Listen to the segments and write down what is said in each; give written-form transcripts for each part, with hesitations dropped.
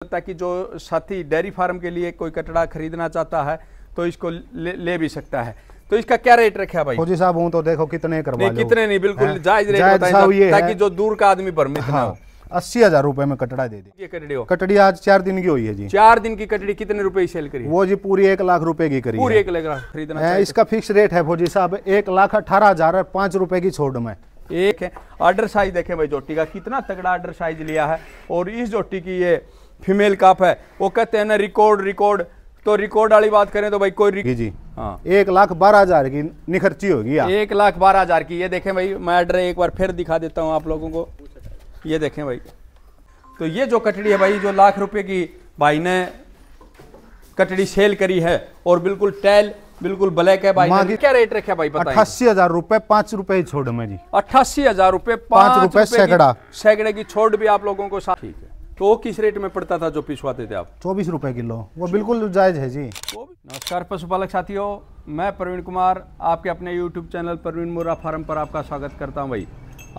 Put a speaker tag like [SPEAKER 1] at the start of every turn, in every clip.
[SPEAKER 1] ताकि जो साथी डेयरी फार्म के लिए कोई कटड़ा खरीदना चाहता है तो इसको ले भी सकता है। तो इसका क्या रेट रखा भाई?
[SPEAKER 2] फौजी साहब हूँ तो देखो कितने करवा लो।
[SPEAKER 1] कितने नहीं, बिल्कुल जायज रेट बताइए ताकि जो दूर का आदमी भ्रमित ना हो।
[SPEAKER 2] 80,000 रुपए में कटड़ा दे दी। कटड़ी आज 4 दिन की हुई है जी।
[SPEAKER 1] 4 दिन की कटड़ी कितने रुपए सेल करी?
[SPEAKER 2] वो जी पूरी 1 लाख रुपए की करी।
[SPEAKER 1] पूरी 1 लाख खरीदना है।
[SPEAKER 2] इसका फिक्स रेट है फौजी साहब 1,18,000 5 रुपए की छोड़ में।
[SPEAKER 1] एक है ऑर्डर साइज देखें भाई, जोटी का कितना तगड़ा ऑर्डर साइज लिया है। और इस जोटी की ये फीमेल कप है, वो कहते हैं ना रिकॉर्ड तो रिकॉर्ड वाली बात करें तो भाई कोई
[SPEAKER 2] जी हाँ 1,12,000 की निखर्ची होगी।
[SPEAKER 1] 1,12,000 की। ये देखें भाई, मैं ऑर्डर एक बार फिर दिखा देता हूँ आप लोगों को। ये देखें भाई, तो ये जो कटड़ी है भाई, जो लाख रुपए की भाई ने कटड़ी सेल करी है और बिल्कुल टैल बिल्कुल ब्लैक है भाई ने। क्या रेट रखा भाई बताइए?
[SPEAKER 2] 88,000 रुपए 5 रुपए छोड़ में जी।
[SPEAKER 1] 88,000 रुपए 5 रुपए सैकड़ा की छोड़ भी आप लोगों को। ठीक है, तो वो किस रेट में पड़ता था जो पिछवाते थे आप?
[SPEAKER 2] 24 रुपए किलो। वो बिल्कुल जायज है जी।
[SPEAKER 1] नमस्कार पशुपालक साथियों, मैं प्रवीण कुमार आपके अपने YouTube चैनल प्रवीण मुर्रा फार्म पर आपका स्वागत करता हूं भाई।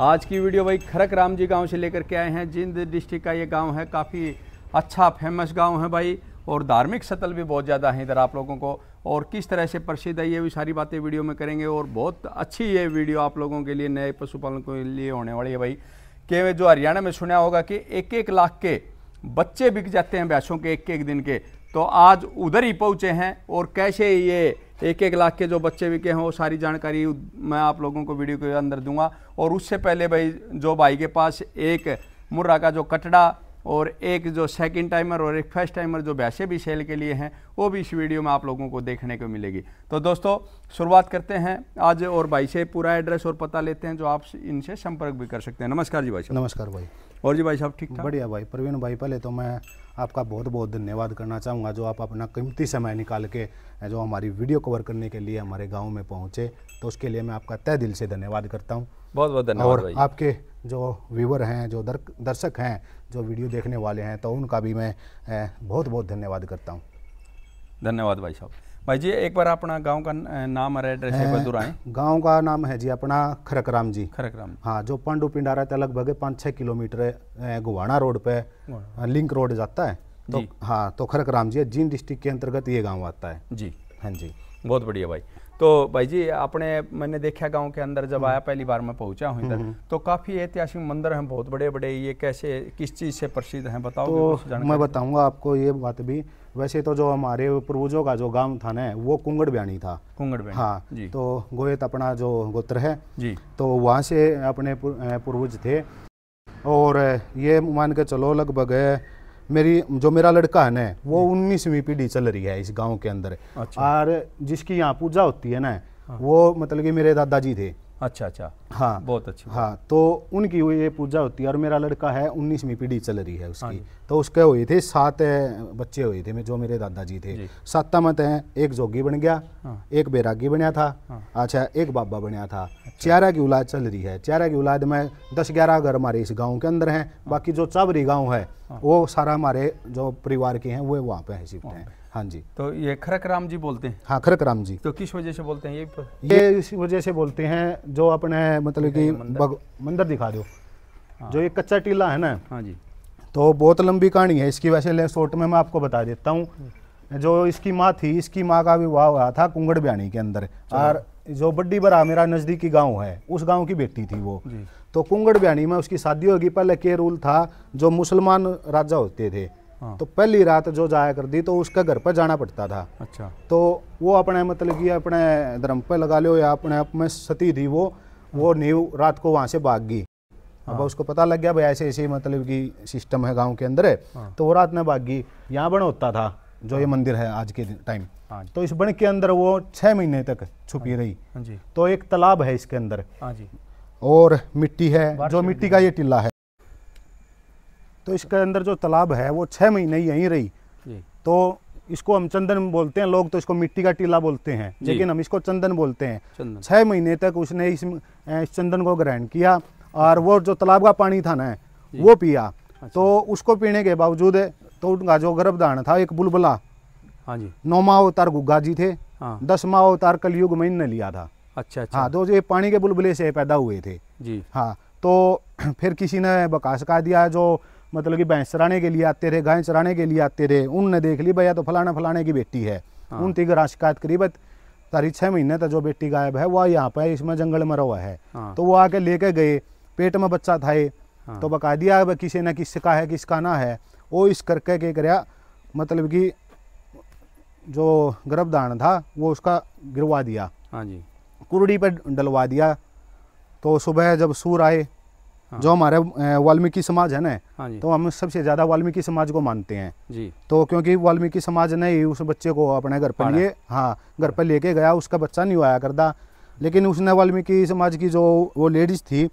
[SPEAKER 1] आज की वीडियो भाई खरक राम जी गांव से लेकर के आए हैं। जिंद डिस्ट्रिक्ट का ये गांव है, काफ़ी अच्छा फेमस गांव है भाई, और धार्मिक स्थल भी बहुत ज़्यादा है इधर आप लोगों को। और किस तरह से प्रसिद्ध है ये भी सारी बातें वीडियो में करेंगे। और बहुत अच्छी ये वीडियो आप लोगों के लिए, नए पशुपालन के लिए होने वाली है भाई। कि जो हरियाणा में सुना होगा कि 1-1 लाख के बच्चे बिक जाते हैं भैंसों के 1-1 दिन के, तो आज उधर ही पहुंचे हैं। और कैसे ये 1-1 लाख के जो बच्चे बिके हैं वो सारी जानकारी मैं आप लोगों को वीडियो के अंदर दूंगा। और उससे पहले भाई, जो भाई के पास एक मुर्रा का जो कटड़ा और एक जो सेकंड टाइमर और एक फर्स्ट टाइमर जो भैंसे भी सेल के लिए हैं, वो भी इस वीडियो में आप लोगों को देखने को मिलेगी। तो दोस्तों शुरुआत करते हैं आज, और भाई से पूरा एड्रेस और पता लेते हैं, जो आप इनसे संपर्क भी कर सकते हैं। नमस्कार जी भाई साहब।
[SPEAKER 2] नमस्कार भाई।
[SPEAKER 1] और जी भाई साहब ठीक ठाक?
[SPEAKER 2] बढ़िया भाई। प्रवीण भाई, पहले तो मैं आपका बहुत बहुत धन्यवाद करना चाहूँगा, जो आप अपना कीमती समय निकाल के जो हमारी वीडियो कवर करने के लिए हमारे गाँव में पहुँचे, तो उसके लिए मैं आपका तहे दिल से धन्यवाद करता हूँ।
[SPEAKER 1] बहुत बहुत धन्यवाद।
[SPEAKER 2] और आपके जो व्यूवर हैं, जो दर्शक हैं, जो वीडियो देखने वाले हैं, तो उनका भी मैं बहुत बहुत धन्यवाद करता हूँ।
[SPEAKER 1] धन्यवाद भाई साहब। भाई जी एक बार अपना गांव का नाम और एड्रेस एक बार दोहराएं।
[SPEAKER 2] गांव का नाम है जी अपना खरकराम जी।
[SPEAKER 1] खरकराम,
[SPEAKER 2] हाँ, जो पांडु पिंडारा से लगभग 5-6 किलोमीटर गुवाना रोड पे लिंक रोड जाता है। तो हाँ, तो खरकराम जी जींद डिस्ट्रिक्ट के अंतर्गत ये गाँव आता है जी। हाँ जी,
[SPEAKER 1] बहुत बढ़िया भाई। तो भाई जी आपने, मैंने देखा गांव के अंदर जब आया, पहली बार मैं पहुंचा हूं इधर, तो काफ़ी ऐतिहासिक मंदिर हैं बहुत बड़े बड़े। ये कैसे, किस चीज़ से प्रसिद्ध हैं बताओ?
[SPEAKER 2] तो मैं बताऊंगा आपको ये बात भी। वैसे तो जो हमारे पूर्वजों का जो गांव था ना, वो कुंगड़ ब्याणी था।
[SPEAKER 1] कुंगड़ ब्याणी,
[SPEAKER 2] हाँ जी। तो गोयत अपना जो गोत्र है
[SPEAKER 1] जी,
[SPEAKER 2] तो वहाँ से अपने पूर्वज थे। और ये मान के चलो लगभग मेरा लड़का है ना, वो 19वीं पीढ़ी चल रही है इस गांव के अंदर। अच्छा। और जिसकी यहाँ पूजा होती है ना, वो मतलब कि मेरे दादाजी थे।
[SPEAKER 1] अच्छा
[SPEAKER 2] हाँ,
[SPEAKER 1] बहुत अच्छी।
[SPEAKER 2] हाँ, तो उनकी ये पूजा होती है। और मेरा लड़का है 19वीं पीढ़ी चल रही है उसकी। तो उसके हुए थे 7 बच्चे हुए थे जो मेरे दादाजी थे। 7 मत हैं, एक जोगी बन गया, एक बैरागी बनया था, अच्छा एक बाबा बनया था। 4 की औलाद चल रही है। 4 की औलाद में 10-11 घर हमारे इस गाँव के अंदर हैं। बाकी जो चावरी गाँव है वो सारा हमारे जो परिवार के हैं वो वहाँ पे शिफ्ट हैं। हाँ जी। तो
[SPEAKER 1] ये खरकराम जी बोलते हैं?
[SPEAKER 2] हाँ, खरकराम जी।
[SPEAKER 1] तो किस वजह से बोलते हैं
[SPEAKER 2] ये इस वजह से बोलते हैं, जो अपने मतलब कि मंदिर दिखा दो। जो ये कच्चा टीला है ना,
[SPEAKER 1] हाँ जी,
[SPEAKER 2] तो बहुत लंबी कहानी है इसकी। वैसे शॉर्ट में मैं आपको बता देता हूँ। जो इसकी माँ थी, इसकी माँ का विवाह हुआ था कुंगड़ ब्याणी के अंदर। और जो बड्डी बरा मेरा नज़दीकी गाँव है, उस गाँव की बेटी थी वो। तो कुंगड़ ब्याणी में उसकी शादी होगी। पहले के रूल था, जो मुसलमान राजा होते थे, तो पहली रात जो जाया कर दी तो उसका घर पर जाना पड़ता था। अच्छा। तो वो अपने मतलब कि अपने धर्म पे लगा लो या अपने आप में सती थी वो नींव रात को वहाँ से भाग गई। अब उसको पता लग गया भाई ऐसे ऐसे मतलब कि सिस्टम है गांव के अंदर है। तो वो रात में भाग गई। यहाँ बन होता था जो ये मंदिर है आज के टाइम। तो इस बन के अंदर वो 6 महीने तक छुपी रही। तो एक तालाब है इसके अंदर और मिट्टी है, जो मिट्टी का ये टिल्ला है। तो इसके अंदर जो तालाब है वो 6 महीने यहीं रही। तो इसको हम चंदन बोलते हैं, लोग तो इसको मिट्टी का टीला बोलते हैं, लेकिन हम इसको चंदन बोलते हैं। 6 महीने तक उसने इस चंदन को ग्रहण किया। और वो जो तालाब का पानी था ना, वो पिया। अच्छा। तो उसको पीने के बावजूद तो उनका जो गर्भधारण था, एक बुलबुला, हाँ जी, 9वां अवतार गुग्गा जी थे। 10वां अवतार कलयुग में इनने लिया था। अच्छा। हाँ, तो ये पानी के बुलबुले से पैदा हुए थे जी। हाँ, तो फिर किसी ने बकास का दिया, जो मतलब कि भैंस चराने के लिए आते रहे, गाय चराने के लिए आते रहे। उनने देख ली भैया तो फलाना फलाने की बेटी है। उन तीन शिकायत करी, बस तारी 6 महीने तक जो बेटी गायब है वह यहाँ पे इसमें जंगल में रहा है। तो वो आके लेके गए, पेट में बच्चा था ये, तो बका दिया किसी ने किसका है किसका ना है। वो इस करके क्या कराया, मतलब कि जो गर्भधारण था वो उसका गिरवा दिया।
[SPEAKER 1] हाँ जी,
[SPEAKER 2] कुरड़ी पे डलवा दिया। तो सुबह जब सूर आए, जो हमारे वाल्मीकि समाज है ना, तो हम सबसे ज़्यादा वाल्मीकि समाज को मानते हैं
[SPEAKER 1] जी।
[SPEAKER 2] तो क्योंकि वाल्मीकि समाज ने ही उस बच्चे को अपने घर पर लिए, हाँ घर पर लेके गया। उसका बच्चा नहीं आया करता, लेकिन उसने वाल्मीकि समाज की जो वो लेडीज़ थी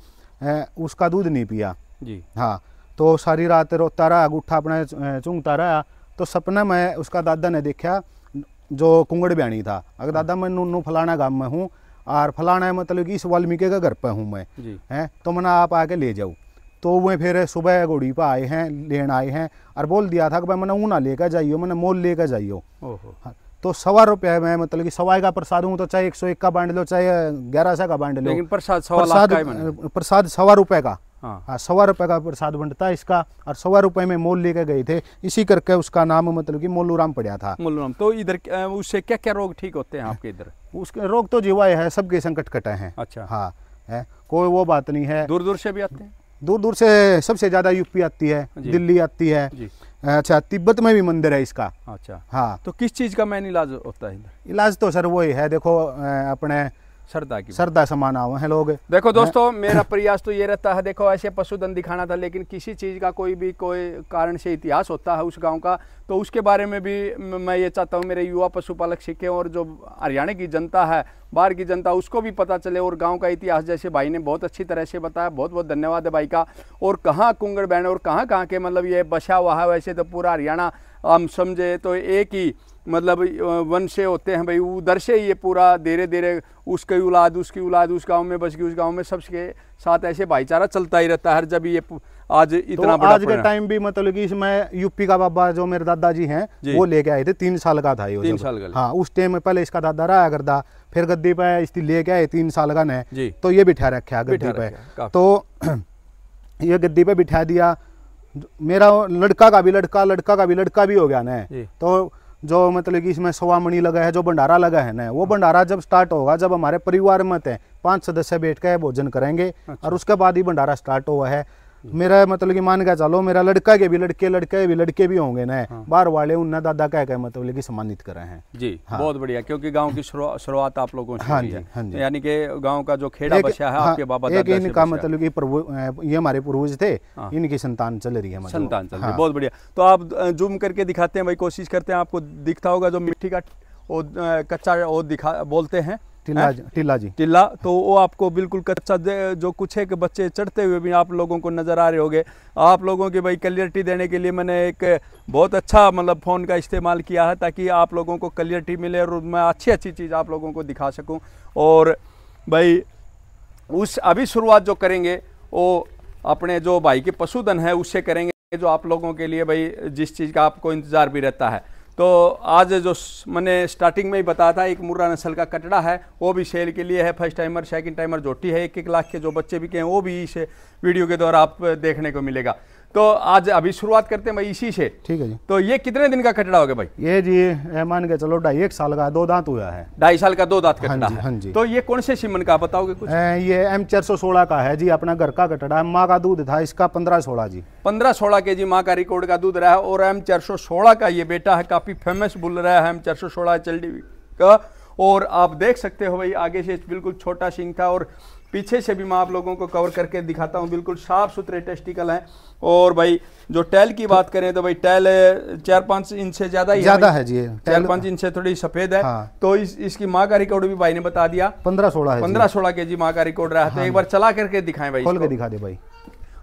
[SPEAKER 2] उसका दूध नहीं पिया
[SPEAKER 1] जी।
[SPEAKER 2] हाँ, तो सारी रात रोता रहा, अंगूठा अपने चूंघता रहा। तो सपने में उसका दादा ने देखा, जो कुंगड़ ब्याणी था, अगर दादा मैं नू फलाना गाँव में हूँ और फलाना मतलब कि इस वाल्मीकि के घर पर हूँ मैं, हैं तो मैंने आप आके ले जाऊँ। तो वो फिर सुबह घोड़ी पर आए हैं, लेन आए हैं और बोल दिया था कि भाई मैंने ऊना लेकर जाइयो, मैंने मोल लेकर जाइयो। तो 1.25 रुपये में मतलब कि 1.25 का प्रसाद हूँ, तो चाहे 101 का बांट लो चाहे 1100 का बांट लो,
[SPEAKER 1] लेकिन प्रसाद
[SPEAKER 2] 1.25 रुपये का, हाँ 1.25 रुपये का प्रसाद बनता है इसका। और 1.25 रुपये में मोल लेके गए थे, इसी करके उसका नाम मतलब कि मोलूराम पड़ा था।
[SPEAKER 1] मोलूराम। तो इधर उससे क्या क्या रोग ठीक होते हैं आपके इधर?
[SPEAKER 2] उसके रोग तो जीवा है, सबके संकट कटे हैं।
[SPEAKER 1] अच्छा,
[SPEAKER 2] हाँ है, कोई वो बात नहीं है।
[SPEAKER 1] दूर दूर से भी आते हैं?
[SPEAKER 2] दूर दूर से सबसे ज्यादा यूपी आती है, दिल्ली आती है। अच्छा, तिब्बत में भी मंदिर है इसका।
[SPEAKER 1] अच्छा,
[SPEAKER 2] हाँ।
[SPEAKER 1] तो किस चीज का मेन इलाज होता है इधर?
[SPEAKER 2] इलाज तो सर वही है, देखो अपने श्रद्धा समान आवे हैं लोग।
[SPEAKER 1] देखो दोस्तों, मेरा प्रयास तो ये रहता है, देखो ऐसे पशुधन दिखाना था, लेकिन किसी चीज़ का कोई कारण से इतिहास होता है उस गांव का, तो उसके बारे में भी मैं ये चाहता हूँ मेरे युवा पशुपालक सीखें, और जो हरियाणा की जनता है, बाहर की जनता, उसको भी पता चले, और गांव का इतिहास जैसे भाई ने बहुत अच्छी तरह से बताया। बहुत बहुत धन्यवाद है भाई का। और कहाँ कुंगड़ बैन और कहाँ के मतलब ये बसा हुआ है, वैसे तो पूरा हरियाणा हम समझे तो एक ही मतलब वन से होते हैं भाई, उधर से ये पूरा धीरे धीरे उसकी औलाद उस गांव में बस गई, उस गांव में सबके साथ ऐसे भाईचारा चलता ही रहता है। जब ये आज इतना
[SPEAKER 2] तो
[SPEAKER 1] बड़ा
[SPEAKER 2] आज के टाइम भी मतलब कि इसमें यूपी का बाबा जो मेरे दादाजी हैं वो लेके आए थे, 3 साल का था ये,
[SPEAKER 1] 3 साल का।
[SPEAKER 2] हाँ, उस टाइम में पहले इसका दादा रहा करता, फिर गद्दी पे इसकी लेके आए 3 साल का ने, तो ये बिठा रखा गद्दी पे। तो ये गद्दी पे बिठा दिया। मेरा लड़का का भी लड़का भी हो गया ना, तो जो मतलब कि इसमें सवामणि लगा है, जो भंडारा लगा है ना, वो भंडारा जब स्टार्ट होगा, जब हमारे परिवार में 5 सदस्य बैठ के भोजन करेंगे, और उसके बाद ही भंडारा स्टार्ट हुआ है। मेरा मतलब कि मान के चलो, मेरा लड़का के भी लड़के भी होंगे ना, बाहर वाले उन्हें दादा कह मतलब कि सम्मानित कर रहे हैं जी। हाँ।
[SPEAKER 1] बहुत बढ़िया, क्योंकि गांव की शुरुआत आप लोगों से हुई है।
[SPEAKER 2] हाँ जी।
[SPEAKER 1] यानी कि गांव का जो खेड़ा बचा है आपके बाबा दादा से
[SPEAKER 2] इनका मतलब कि ये हमारे पूर्वज थे, इनकी संतान चल रही है,
[SPEAKER 1] संतान चल रही है। बहुत बढ़िया। तो आप जूम करके दिखाते हैं भाई, कोशिश करते हैं, आपको दिखता होगा जो मिट्टी का कच्चा वो दिखा बोलते हैं टिल्ला, तो वो आपको बिल्कुल कच्चा जो कुछ है कि बच्चे चढ़ते हुए भी आप लोगों को नज़र आ रहे होंगे। आप लोगों की भाई क्लियरिटी देने के लिए मैंने एक बहुत अच्छा मतलब फ़ोन का इस्तेमाल किया है, ताकि आप लोगों को क्लियरिटी मिले और मैं अच्छी चीज़ आप लोगों को दिखा सकूं। और भाई उस अभी शुरुआत जो करेंगे वो अपने जो भाई के पशुधन है उससे करेंगे, जो आप लोगों के लिए भाई जिस चीज़ का आपको इंतज़ार भी रहता है। तो आज जो मैंने स्टार्टिंग में ही बताया था, एक मुर्रा नस्ल का कटड़ा है, वो भी सेल के लिए है। फर्स्ट टाइमर सेकंड टाइमर जोटी है, 1-1 लाख के जो बच्चे बिके हैं वो भी इस वीडियो के द्वारा आप देखने को मिलेगा। तो आज अभी शुरुआत करते हैं भाई इसी से। ठीक है जी। तो ये कितने दिन का कटड़ा हो गया भाई?
[SPEAKER 2] ये जी मान के चलो 2.5 साल का, 2 दांत हुआ है।
[SPEAKER 1] 2.5 साल का 2 दांत कटड़ा है।
[SPEAKER 2] हाँ जी।
[SPEAKER 1] तो ये कौन से सीमन का बताओगे कुछ?
[SPEAKER 2] ये M416 का है जी, अपना घर का कटड़ा है। माँ का दूध था इसका 15-16 जी,
[SPEAKER 1] 15-16 के जी माँ का रिकॉर्ड का दूध रहा है। और M416 का ये बेटा है, काफी फेमस बुल रहा है M416 चल्डी का। और आप देख सकते हो भाई, आगे से बिल्कुल छोटा सिंग था, और पीछे से भी मैं आप लोगों को कवर करके दिखाता हूँ। बिल्कुल साफ सुथरे टेस्टिकल हैं। और भाई जो टैल की बात करें तो भाई टैल 4-5 इंच से ज्यादा
[SPEAKER 2] है जी,
[SPEAKER 1] 4-5 इंच से थोड़ी सफेद है। हाँ। तो इसकी माँ का रिकॉर्ड भी भाई ने बता दिया, 15-16 के जी माँ का रिकॉर्ड रहा है। तो एक बार चला करके दिखाएं भाई,
[SPEAKER 2] खोल के दिखा दे भाई।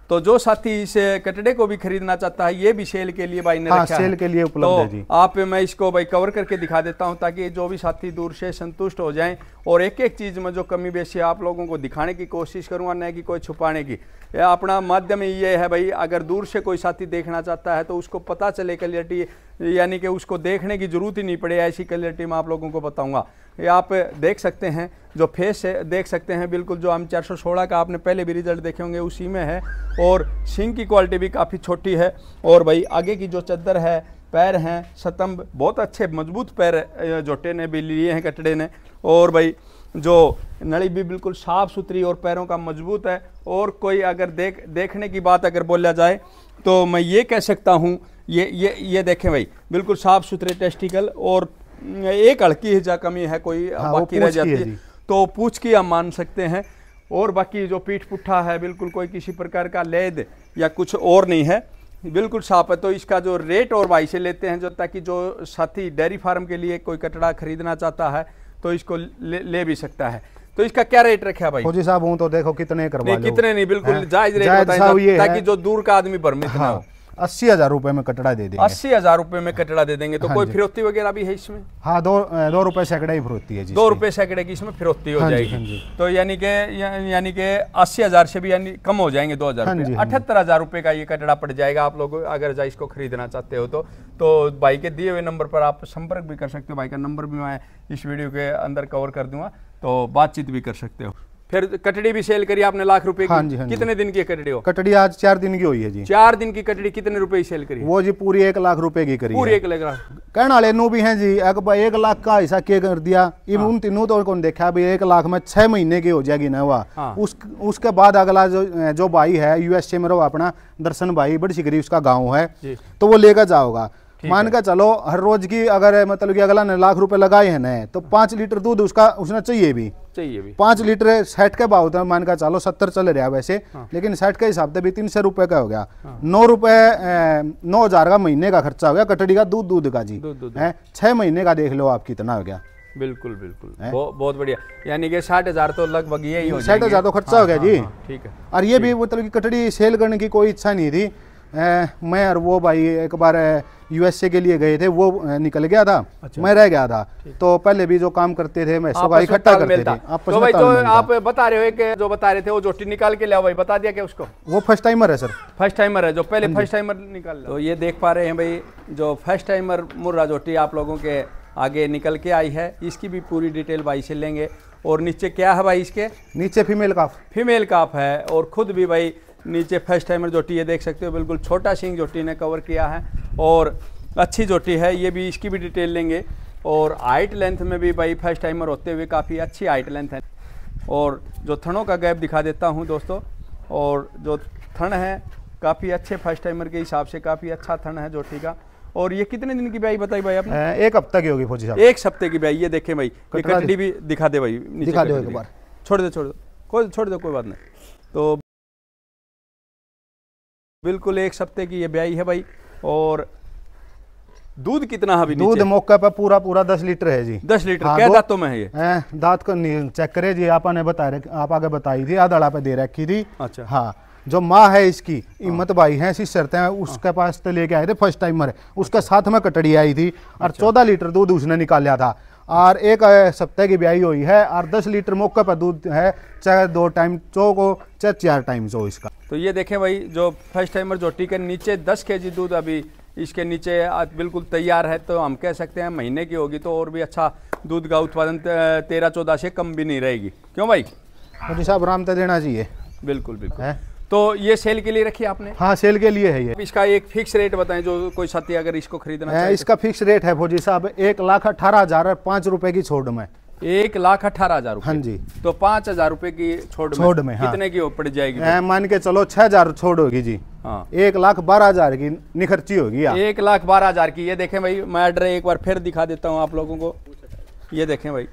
[SPEAKER 1] तो जो साथी इस कटड़े को भी खरीदना चाहता है, ये भी सेल के लिए भाई ने रखा है,
[SPEAKER 2] सेल के लिए उपलब्ध है जी।
[SPEAKER 1] आप मैं इसको भाई कवर करके दिखा देता हूं, ताकि जो भी साथी दूर से संतुष्ट हो जाएं और एक एक चीज़ में जो कमी बेशी आप लोगों को दिखाने की कोशिश करूँगा, न कि कोई छुपाने की। यह अपना माध्यम ये है भाई, अगर दूर से कोई साथी देखना चाहता है तो उसको पता चले क्लियरिटी, यानी कि उसको देखने की ज़रूरत ही नहीं पड़े, ऐसी क्लियरिटी मैं आप लोगों को बताऊंगा। ये आप देख सकते हैं, जो फेस है देख सकते हैं बिल्कुल, जो हम 416 का आपने पहले भी रिजल्ट देखे होंगे उसी में है। और सींग की क्वालिटी भी काफ़ी छोटी है। और भाई आगे की जो चद्दर है, पैर हैं, स्तंभ बहुत अच्छे मजबूत पैर जोटे ने भी लिए हैं कटड़े ने। और भाई जो नली भी बिल्कुल साफ़ सुथरी और पैरों का मजबूत है। और कोई अगर देखने की बात अगर बोला जाए तो मैं ये कह सकता हूँ, ये देखें भाई, बिल्कुल साफ़ सुथरे टेस्टिकल, और एक हल्की हिजा कमी है कोई बाकी रह जाती है तो पूछ की हम मान सकते हैं। और बाकी जो पीठ पुट्ठा है बिल्कुल कोई किसी प्रकार का लेद या कुछ और नहीं है, बिल्कुल साफ है। तो इसका जो रेट और भाई से लेते हैं, जो ताकि जो साथी डेयरी फार्म के लिए कोई कटड़ा खरीदना चाहता है तो इसको ले भी सकता है। तो इसका क्या रेट रखा है भाई?
[SPEAKER 2] फौजी साहब हूँ तो देखो कितने करवा लो।
[SPEAKER 1] कितने नहीं, बिल्कुल जायज रेट बताएं ताकि जो दूर का आदमी भ्रमित ना हो।
[SPEAKER 2] 80,000 रुपए में कटड़ा दे देंगे।
[SPEAKER 1] 80,000 रुपए में कटड़ा दे देंगे। तो कोई फिरौती वगैरह भी है इसमें?
[SPEAKER 2] हाँ, 2 रुपए सैकड़े ही फिरौती है जी।
[SPEAKER 1] 2 रुपए सैकड़े की इसमें फिरौती हो जाएगी। तो यानी कि 80,000 से भी यानी कम हो जाएंगे 2,000 रुपये। 78,000 रुपए का ये कटड़ा पड़ जाएगा आप लोग अगर इसको खरीदना चाहते हो तो भाई के दिए हुए नंबर पर आप संपर्क भी कर सकते हो। भाई का नंबर भी मैं इस वीडियो के अंदर कवर कर दूंगा, तो बातचीत भी कर सकते हो। फिर कटड़ी भी सेल करी आपने लाख रुपए की।
[SPEAKER 2] हाँ जी, हाँ
[SPEAKER 1] कितने दिन की कटड़ी हो?
[SPEAKER 2] कटड़ी आज 4 दिन की हुई है जी।
[SPEAKER 1] 4 दिन की कटड़ी कितने रुपए की सेल करी?
[SPEAKER 2] वो जी पूरी 1 लाख रुपए की करी।
[SPEAKER 1] पूरी 1 लाख
[SPEAKER 2] कहने वाले नू भी हैं जी। 1 लाख का हिस्सा क्या कर दिया उन तीनों तो कौन देखा भाई। 1 लाख में 6 महीने की हो जाएगी ना हुआ। उसके बाद अगला जो भाई है यूएसए में अपना दर्शन भाई, बड़ी सिकरी उसका गाँव है, तो वो लेकर जाओगा। मान के चलो हर रोज की अगर मतलब कि अगला ने लाख रुपए लगाए हैं ना, तो 5 लीटर दूध उसने चाहिए भी 5 लीटर 60 के भाव मान का चलो 70 चल रहा है वैसे। लेकिन 60 के हिसाब से भी 300 रुपए का हो गया। 9,000 का महीने का खर्चा हो गया कटड़ी का दूध का जी। 6 महीने का देख लो आप कितना हो गया।
[SPEAKER 1] बिल्कुल बहुत बढ़िया। यानी कि 60,000 तो लगभग यही हो
[SPEAKER 2] 60,000 तो खर्चा हो गया जी।
[SPEAKER 1] ठीक है।
[SPEAKER 2] और ये भी मतलब कि कटड़ी सेल करने की कोई इच्छा नहीं थी। मैं और वो भाई एक बार यूएसए के लिए गए थे, वो निकल गया था। अच्छा। मैं रह गया था। तो पहले भी जो काम करते थे मैं इसको इकट्ठा करते थे।
[SPEAKER 1] तो भाई तो आप बता रहे हो कि जो बता रहे थे वो जोटी निकाल के लिया भाई, बता दिया क्या उसको?
[SPEAKER 2] वो फर्स्ट टाइमर है सर।
[SPEAKER 1] फर्स्ट टाइमर है, जो पहले फर्स्ट टाइमर निकाल। तो ये देख पा रहे हैं भाई, जो फर्स्ट टाइमर मुर्रा जोटी आप लोगों के आगे निकल के आई है, इसकी भी पूरी डिटेल भाई से लेंगे। और नीचे क्या है भाई? इसके नीचे फीमेल काफ है। और खुद भी भाई नीचे फर्स्ट टाइमर जोटी है, देख सकते हो बिल्कुल छोटा सिंग जोटी ने कवर किया है और अच्छी जोटी है। ये भी इसकी भी डिटेल लेंगे। और हाइट लेंथ में भी भाई फर्स्ट टाइमर होते हुए काफ़ी अच्छी हाइट लेंथ है। और जो थनों का गैप दिखा देता हूँ दोस्तों, और जो थन है काफ़ी अच्छे फर्स्ट टाइमर के हिसाब से काफ़ी अच्छा थन है जोटी का। और ये कितने दिन की ब्याई बताई भाई आपने?
[SPEAKER 2] 1 हफ्ता की होगी फौजी साहब।
[SPEAKER 1] 1 हफ्ते की ब्याई। ये देखें भाई, ये कटड़ी भी दिखा दे भाई,
[SPEAKER 2] दिखा दो एक बार।
[SPEAKER 1] छोड़ दो कोई बात नहीं। तो बिल्कुल 1 हफ्ते की ये ब्याई है भाई। और दूध कितना है?
[SPEAKER 2] दूध मौके पर पूरा 10 लीटर है जी।
[SPEAKER 1] 10 लीटर। हाँ, क्या दांतों में है ये?
[SPEAKER 2] दांत को चेक करे जी। आप आगे बताई थी, आधड़ा पे दे रखी थी।
[SPEAKER 1] अच्छा।
[SPEAKER 2] हाँ, जो माँ है इसकी हिम्मत भाई है, ऐसी शर्तें हैं, उसके पास तो लेके आए थे फर्स्ट टाइमर। उसके साथ में कटड़ी आई थी और 14 लीटर दूध उसने निकाला था। और 1 सप्ताह की ब्याई हुई है और 10 लीटर मौके पर दूध है, चाहे 2 टाइम चो को चाहे 4 टाइम चो इसका।
[SPEAKER 1] तो ये देखें भाई, जो फर्स्ट टाइमर जोटी के नीचे 10 kg दूध अभी इसके नीचे बिल्कुल तैयार है। तो हम कह सकते हैं महीने की होगी तो और भी अच्छा दूध का उत्पादन 13-14 से कम भी नहीं रहेगी। क्यों भाई?
[SPEAKER 2] जी साहब, आराम तो देना चाहिए।
[SPEAKER 1] बिल्कुल तो ये सेल के लिए रखी आपने?
[SPEAKER 2] हाँ, सेल के लिए है ये।
[SPEAKER 1] इसका एक फिक्स रेट बताएं, जो कोई साथी अगर इसको खरीदना चाहे।
[SPEAKER 2] इसका फिक्स रेट है फौजी साहब 1,18,005 रुपए की छोड़ में।
[SPEAKER 1] 1,18,000
[SPEAKER 2] हाँ जी।
[SPEAKER 1] तो 5,000 रुपए की छोड़ में हाँ। कितने की पड़ जाएगी?
[SPEAKER 2] मान के चलो 6,000 छोड़ होगी जी। हाँ। 1,12,000 की निखर्ची होगी।
[SPEAKER 1] 1,12,000 की। ये देखें भाई, मैं ऑर्डर एक बार फिर दिखा देता हूँ आप लोगों को। ये देखें भाई,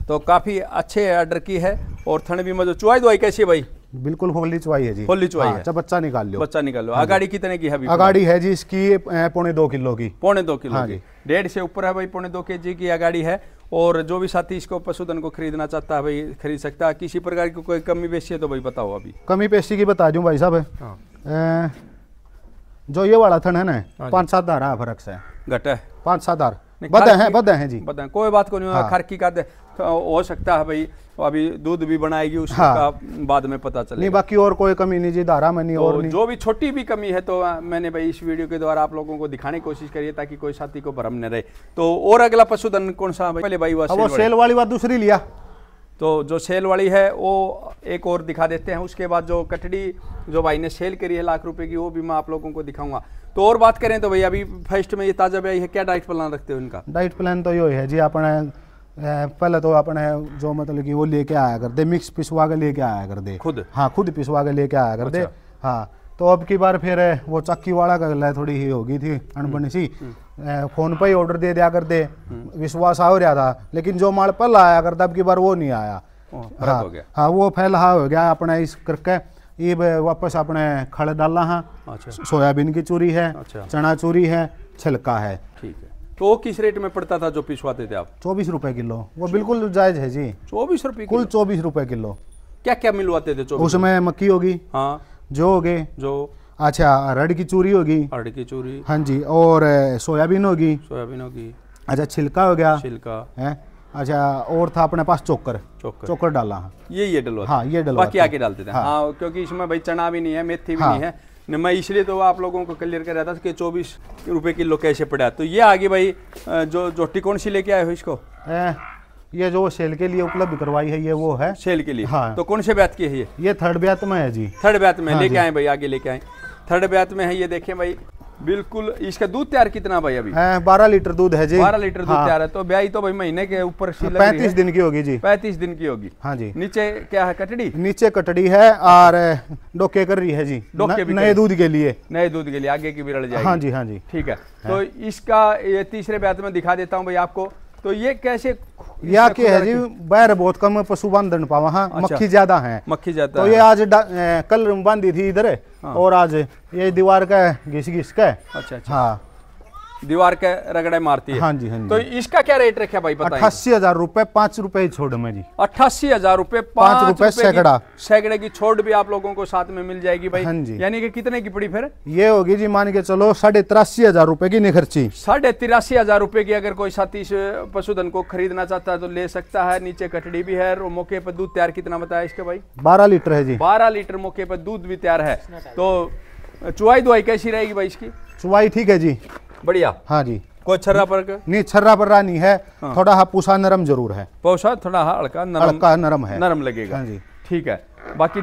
[SPEAKER 1] तो काफी अच्छे ऑर्डर की है। और थन भी मजो। चुवाई दवाई कैसी है भाई?
[SPEAKER 2] बिल्कुल होली चुवाई है जी।
[SPEAKER 1] होली चुवाई है।
[SPEAKER 2] बच्चा निकाल लो।
[SPEAKER 1] अगाड़ी कितने की है?
[SPEAKER 2] अगाड़ी है जी इसकी 2.25 किलो की।
[SPEAKER 1] 2.25 किलो की। 1.5 से ऊपर है भाई, 2.25 kg की अगाड़ी है। और जो भी साथी इसको पशुधन को खरीदना चाहता है भाई खरीद सकता है। किसी प्रकार की कोई कमी बेशी है तो भाई बताओ। अभी
[SPEAKER 2] कमी बेशी की बता दूं भाई साहब। जो ये वाला थन है ना, 5-7 धारा फर्क से
[SPEAKER 1] घट है।
[SPEAKER 2] 5-7 धार बदा है जी,
[SPEAKER 1] बदा कोई बात को नहीं।
[SPEAKER 2] हाँ।
[SPEAKER 1] खरकी का हो सकता है भाई, अभी दूध भी बनाएगी उसका
[SPEAKER 2] हाँ।
[SPEAKER 1] बाद में पता चलेगा।
[SPEAKER 2] नहीं बाकी और कोई कमी नहीं जी, धारा में नहीं
[SPEAKER 1] तो
[SPEAKER 2] और नहीं।
[SPEAKER 1] जो भी छोटी भी कमी है तो मैंने भाई इस वीडियो के द्वारा आप लोगों को दिखाने की कोशिश करी है ताकि कोई साथी को भ्रम न रहे। तो और अगला पशुधन कौन सा भाई? पहले भाई
[SPEAKER 2] वो सेल वाली बात दूसरी लिया,
[SPEAKER 1] तो जो सेल वाली है वो एक और दिखा देते हैं। उसके बाद जो कटड़ी जो भाई ने सेल करी है लाख रुपए की, वो भी मैं आप लोगों को दिखाऊंगा। तो और बात करें तो भाई अभी फर्स्ट में ये ताजा ब्याई है, क्या डाइट प्लान रखते हो इनका?
[SPEAKER 2] डाइट प्लान तो ये है जी, अपने पहले तो अपने जो मतलब कि वो लेके आया कर दे, मिक्स पिसवा के लेके आया कर दे
[SPEAKER 1] खुद।
[SPEAKER 2] हाँ खुद पिसवा के लेके आया कर दे। हाँ तो अब की बार फिर वो चक्की वाला का थोड़ी ही हो गई थी अनबनी सी, फोन पे ही ऑर्डर दे दिया कर दे, विश्वास हो रहा था। लेकिन जो माल पल आया करता अब की बार वो नहीं आया।
[SPEAKER 1] हाँ, हो गया।
[SPEAKER 2] हाँ वो फैला हो गया अपना इस करके। ये वापस अपने खड़ डाला है।
[SPEAKER 1] अच्छा।
[SPEAKER 2] सोयाबीन की चूरी है।
[SPEAKER 1] अच्छा।
[SPEAKER 2] चना चूरी है, छिलका है।
[SPEAKER 1] ठीक है। तो वो किस रेट में पड़ता था जो पिसवाते थे आप?
[SPEAKER 2] 24 रुपए किलो। वो बिल्कुल जायज है जी।
[SPEAKER 1] 24 रुपए
[SPEAKER 2] कुल 24 रुपए किलो।
[SPEAKER 1] क्या क्या मिलवाते थे?
[SPEAKER 2] उसमें मक्की होगी,
[SPEAKER 1] हाँ,
[SPEAKER 2] जो होगे,
[SPEAKER 1] जो
[SPEAKER 2] अच्छा अरहर की चूरी होगी,
[SPEAKER 1] अरहर की चूरी,
[SPEAKER 2] हाँ जी, और सोयाबीन होगी,
[SPEAKER 1] सोयाबीन होगी,
[SPEAKER 2] अच्छा छिलका हो गया,
[SPEAKER 1] छिलका
[SPEAKER 2] है, अच्छा और था अपने पास चोकर,
[SPEAKER 1] चोकर,
[SPEAKER 2] चोकर डाला है।
[SPEAKER 1] ये डलवा,
[SPEAKER 2] हाँ ये डलवा,
[SPEAKER 1] बाकी आके डालते थे। हाँ क्योंकि इसमें भाई चना भी नहीं है, मेथी भी नहीं है। मैं इसलिए तो आप लोगों को क्लियर कर रहा था कि 24 रुपए किलो कैसे पड़ा। तो ये आगे भाई जो जोटी कौन सी लेके आए हो इसको?
[SPEAKER 2] ये जो सेल के लिए उपलब्ध करवाई है, ये वो है
[SPEAKER 1] सेल के लिए।
[SPEAKER 2] हाँ।
[SPEAKER 1] तो कौन से ब्यात की है ये?
[SPEAKER 2] थर्ड ब्यात में है जी।
[SPEAKER 1] थर्ड ब्यात में लेके आए भाई, आगे लेके आए। थर्ड ब्यात में है, ये देखें भाई बिल्कुल। इसका दूध तैयार कितना भाई अभी?
[SPEAKER 2] 12 लीटर दूध है जी।
[SPEAKER 1] 12 लीटर दूध तैयार है। तो ब्याई तो भाई महीने के ऊपर
[SPEAKER 2] 35 दिन की होगी जी।
[SPEAKER 1] 35 दिन की होगी।
[SPEAKER 2] हाँ जी।
[SPEAKER 1] नीचे क्या है? कटड़ी।
[SPEAKER 2] नीचे कटड़ी है और डोके कर रही है जी, नए दूध के लिए।
[SPEAKER 1] नए दूध के लिए आगे की भी रड़ जाएगी।
[SPEAKER 2] हाँ जी, हाँ जी।
[SPEAKER 1] ठीक है। तो इसका ये तीसरे ब्यात में दिखा देता हूँ भाई आपको। तो ये कैसे?
[SPEAKER 2] या के है जी, बैर बहुत कम पशु बांधन पावा। हाँ अच्छा। मक्खी ज्यादा है,
[SPEAKER 1] मक्खी ज्यादा।
[SPEAKER 2] तो ये आज कल बांधी थी इधर। हाँ। और आज ये दीवार का घिस घिस का।
[SPEAKER 1] अच्छा अच्छा।
[SPEAKER 2] हाँ
[SPEAKER 1] दीवार के रगड़े मारती है।
[SPEAKER 2] हाँ जी, हाँ जी।
[SPEAKER 1] तो इसका क्या रेट रखा भाई?
[SPEAKER 2] 88,000 रुपए, 5 रुपए छोड़ में जी।
[SPEAKER 1] 88,000 रुपए,
[SPEAKER 2] 5 रुपए सैकड़ा।
[SPEAKER 1] सैकड़े की छोड़ भी आप लोगों को साथ में मिल जाएगी भाई।
[SPEAKER 2] हाँ जी।
[SPEAKER 1] यानी कि कितने की पड़ी फिर?
[SPEAKER 2] ये होगी जी मान के चलो 83,500 रुपए की निखर्ची।
[SPEAKER 1] 83,500 रुपए की अगर कोई साथी पशुधन को खरीदना चाहता है तो ले सकता है। नीचे कटड़ी भी है। और मौके पर दूध तैयार कितना बताया इसके भाई?
[SPEAKER 2] 12 लीटर है जी।
[SPEAKER 1] 12 लीटर मौके पर दूध भी तैयार है। तो चुवाई दुआई कैसी रहेगी भाई इसकी?
[SPEAKER 2] चुवाई ठीक है जी,
[SPEAKER 1] बढ़िया।
[SPEAKER 2] हाँ जी।
[SPEAKER 1] कोई छर्रा पर
[SPEAKER 2] नहीं, छर्रा पर नहीं है। हाँ। थोड़ा हाँ पूसा नरम जरूर है।
[SPEAKER 1] पूसा थोड़ा हाँ हल्का
[SPEAKER 2] नरम है,
[SPEAKER 1] नरम लगेगा।
[SPEAKER 2] हाँ जी।
[SPEAKER 1] ठीक है। बाकी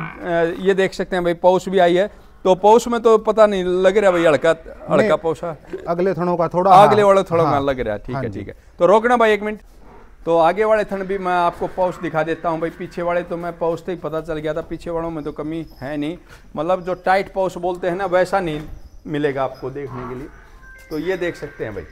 [SPEAKER 1] ये देख सकते हैं भाई पौष भी आई है। तो पौष में तो पता नहीं लग रहा भाई हल्का पौसा।
[SPEAKER 2] अगले थनों का थोड़ा,
[SPEAKER 1] अगले वाले थोड़ा
[SPEAKER 2] हाँ,
[SPEAKER 1] लग रहा है। ठीक
[SPEAKER 2] हाँ
[SPEAKER 1] है, ठीक है। तो रोकना भाई 1 मिनट। तो आगे वाले थन भी मैं आपको पौष दिखा देता हूँ भाई। पीछे वाले तो मैं पौष से ही पता चल गया था, पीछे वालों में तो कमी है नहीं। मतलब जो टाइट पौष बोलते हैं ना, वैसा नहीं मिलेगा आपको देखने के लिए। तो ये देख सकते हैं भाई।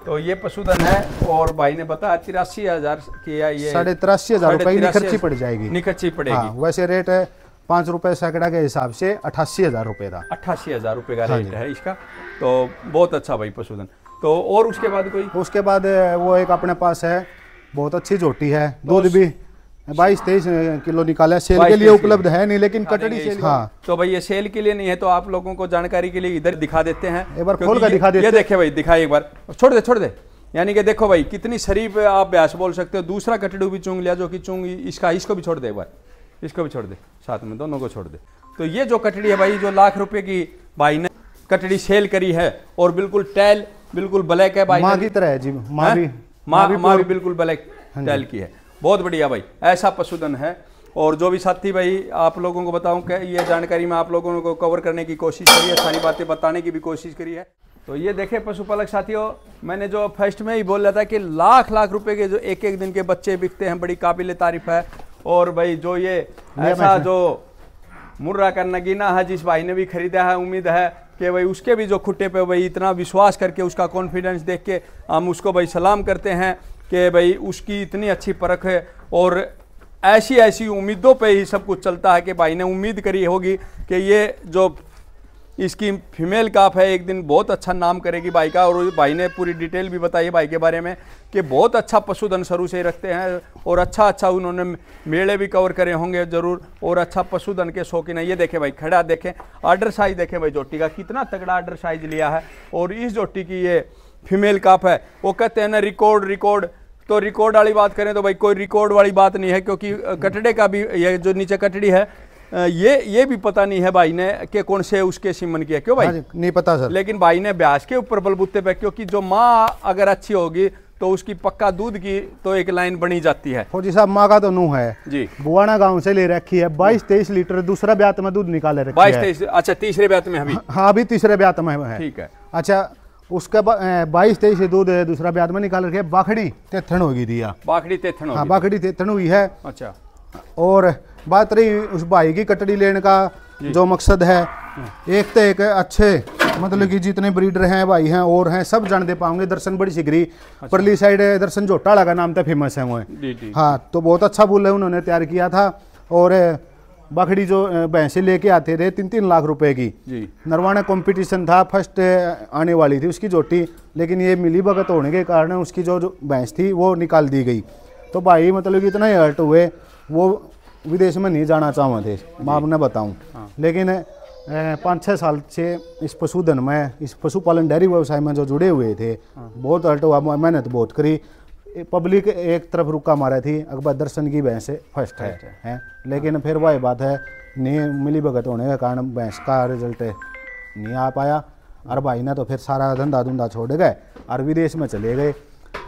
[SPEAKER 1] तो ये पशुधन है और भाई ने बताया 83,000 की है। ये
[SPEAKER 2] 83,500 रुपए निखर्ची पड़ जाएगी।
[SPEAKER 1] निखर्ची पड़ेगी।
[SPEAKER 2] हाँ, वैसे रेट है 5 रुपए सैकड़ा के हिसाब से 88,000 रुपए था।
[SPEAKER 1] 88,000 रुपए का रेट है इसका। तो बहुत अच्छा भाई पशुधन। तो और उसके बाद कोई?
[SPEAKER 2] उसके बाद वो एक अपने पास है, बहुत अच्छी झोटी है। दूध भी 22-23 किलो निकाला। सेल के लिए उपलब्ध है नहीं, लेकिन कटड़ी सेल। हाँ
[SPEAKER 1] तो भाई ये सेल के लिए नहीं है, तो आप लोगों को जानकारी के लिए इधर दिखा देते हैं।
[SPEAKER 2] एक बार खोल कर दिखा देते हैं।
[SPEAKER 1] ये देखे भाई, दिखाई एक बार। छोड़ दे। यानी कि देखो भाई कितनी शरीफ आप ब्यास बोल सकते हो। दूसरा कटड़ू भी चूंग लिया, जो कि चूंग इसको भी छोड़ दे एक बार, इसको भी छोड़ दे, साथ में दोनों को छोड़ दे। तो ये जो कटड़ी है भाई, जो लाख रुपए की भाई ने कटड़ी सेल करी है और बिल्कुल टैल बिल्कुल ब्लैक है भाई।
[SPEAKER 2] माँ की तरह है जी। माँ भी
[SPEAKER 1] बिल्कुल ब्लैक टैल की है। बहुत बढ़िया भाई, ऐसा पशुधन है। और जो भी साथी भाई आप लोगों को बताऊं कि ये जानकारी मैं आप लोगों को कवर करने की कोशिश करी है, सारी बातें बताने की भी कोशिश करी है। तो ये देखे पशुपालक साथियों, मैंने जो फर्स्ट में ही बोल रहा था कि लाख रुपए के जो एक दिन के बच्चे बिकते हैं, बड़ी काबिल तारीफ है। और भाई जो ये ऐसा जो मुर्रा का नगीना है, जिस भाई ने भी खरीदा है, उम्मीद है कि भाई उसके भी जो खुट्टे पे भाई इतना विश्वास करके, उसका कॉन्फिडेंस देख के हम उसको भाई सलाम करते हैं कि भाई उसकी इतनी अच्छी परख है। और ऐसी उम्मीदों पे ही सब कुछ चलता है कि भाई ने उम्मीद करी होगी कि ये जो इसकी फीमेल काफ है एक दिन बहुत अच्छा नाम करेगी भाई का। और भाई ने पूरी डिटेल भी बताई भाई के बारे में कि बहुत अच्छा पशुधन शुरू से रखते हैं और अच्छा उन्होंने मेले भी कवर करे होंगे ज़रूर, और अच्छा पशुधन के शौकीन है। ये देखें भाई, खड़ा देखें, आर्डर साइज देखें भाई, जोटी का कितना तगड़ा आर्डर साइज लिया है। और इस जोटी की ये फीमेल काफ है। वो कहते हैं ना रिकॉर्ड, तो रिकॉर्ड वाली बात करें तो भाई कोई रिकॉर्ड वाली बात नहीं है, क्योंकि कटड़े का भी ये जो नीचे कटड़ी है ये भी पता नहीं है भाई ने कि कौन से उसके सीमन किया, क्यों भाई?
[SPEAKER 2] नहीं पता सर।
[SPEAKER 1] लेकिन भाई ने ब्याज के ऊपर बलबूते पे, क्योंकि जो माँ अगर अच्छी होगी तो उसकी पक्का दूध की तो एक लाइन बनी जाती है।
[SPEAKER 2] फौजी साहब माँ का तो नूह है
[SPEAKER 1] जी,
[SPEAKER 2] बुआना गांव से ले रखी है, 22-23 लीटर दूसरा ब्यात में दूध निकाले रखी है।
[SPEAKER 1] 22-23, अच्छा तीसरे ब्यात में अभी?
[SPEAKER 2] हाँ अभी तीसरे ब्यात में है।
[SPEAKER 1] ठीक है।
[SPEAKER 2] अच्छा उसके बाद 22-23 दूध दूसरा ब्यात में निकाल रखे, बाखड़ी तेथन होगी दिया,
[SPEAKER 1] बाखड़ी तेथन होगी।
[SPEAKER 2] हाँ बाखड़ी तेथन हुई है।
[SPEAKER 1] अच्छा,
[SPEAKER 2] और बात रही उस भाई की कटड़ी लेने का जो मकसद है, एक तो एक अच्छे मतलब कि जितने ब्रीडर हैं भाई हैं और हैं सब जान दे पाओगे। दर्शन बड़ी सिगरी परली साइड दर्शन झोटाड़ा का नाम था, फेमस है वो। हाँ तो बहुत अच्छा बुल है उन्होंने तैयार किया था। और बकड़ी जो भैंसे लेके आते थे 3-3 लाख रुपए की, नरवाना कंपटीशन था, फर्स्ट आने वाली थी उसकी जोटी, लेकिन ये मिली भगत होने के कारण उसकी जो भैंस थी वो निकाल दी गई। तो भाई मतलब कि इतना हर्ट हुए, वो विदेश में नहीं जाना चाहते थे, मैं आपने बताऊं। लेकिन 5-6 साल से इस पशुधन में, इस पशुपालन डेयरी व्यवसाय में जो जुड़े हुए थे, बहुत हर्ट हुआ, मेहनत बहुत करी। पब्लिक एक तरफ रुका मारा थी, अकबर दर्शन की भैंस फर्स्ट है, लेकिन फिर वही बात है नहीं मिली भगत होने के कारण भैंस का रिजल्ट नहीं आ पाया। और भाई ने तो फिर सारा धंधा छोड़ गए और विदेश में चले गए।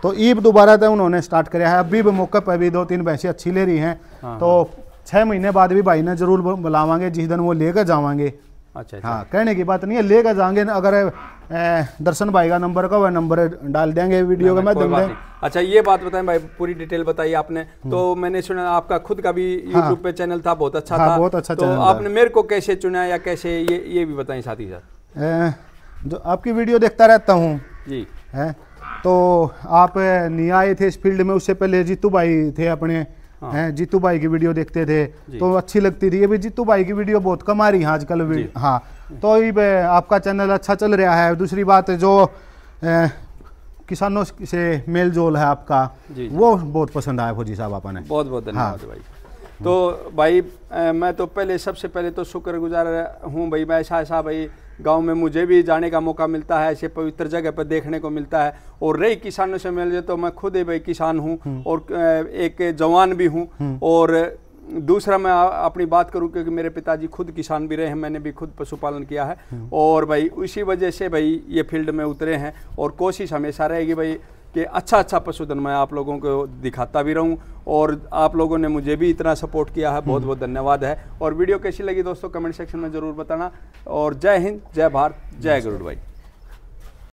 [SPEAKER 2] तो ईब दोबारा तो उन्होंने स्टार्ट किया है, अभी भी मौके पर भी 2-3 भैंसें अच्छी ले रही हैं। तो 6 महीने बाद भी भाई ने जरूर बुलावांगे, जिस दिन वो लेकर जावांगे।
[SPEAKER 1] अच्छा,
[SPEAKER 2] हाँ कहने की बात नहीं है, लेकर जाएंगे। अगर दर्शन भाई का नंबर का वह नंबर डाल देंगे वीडियो के माध्यम से।
[SPEAKER 1] अच्छा ये बात बताएं भाई, पूरी डिटेल बताइए आपने। तो मैंने सुना आपका खुद का भी यूट्यूब पे चैनल था, बहुत अच्छा था,
[SPEAKER 2] बहुत अच्छा
[SPEAKER 1] तो आपने मेरे को कैसे चुना या कैसे, ये भी बताएं साथ ही साथ।
[SPEAKER 2] जो आपकी वीडियो देखता रहता हूँ
[SPEAKER 1] जी
[SPEAKER 2] है, तो आप नहीं आए थे इस फील्ड में, उससे पहले जीतू भाई थे अपने हैं, जीतू भाई की वीडियो देखते थे तो अच्छी लगती थी। ये भी जीतू भाई की वीडियो बहुत कम आ रही है आजकल। हाँ तो ये आपका चैनल अच्छा चल रहा है। दूसरी बात जो किसानों से मेल जोल है आपका, वो बहुत पसंद आया फौजी साहब आपने।
[SPEAKER 1] बहुत बहुत धन्यवाद भाई। तो भाई मैं तो सबसे पहले तो शुक्रगुजार हूँ भाई, मैं ऐसा भाई गांव में मुझे भी जाने का मौका मिलता है, ऐसे पवित्र जगह पर देखने को मिलता है। और रही किसानों से मिल जाए तो मैं खुद ही भाई किसान हूँ और एक जवान भी हूँ। और दूसरा मैं अपनी बात करूँ क्योंकि मेरे पिताजी खुद किसान भी रहे हैं, मैंने भी खुद पशुपालन किया है और भाई उसी वजह से भाई ये फील्ड में उतरे हैं। और कोशिश हमेशा रहेगी भाई कि अच्छा पशुधन मैं आप लोगों को दिखाता भी रहूं। और आप लोगों ने मुझे भी इतना सपोर्ट किया है, बहुत बहुत धन्यवाद है। और वीडियो कैसी लगी दोस्तों कमेंट सेक्शन में ज़रूर बताना। और जय हिंद, जय भारत, जय गरुड़ भाई।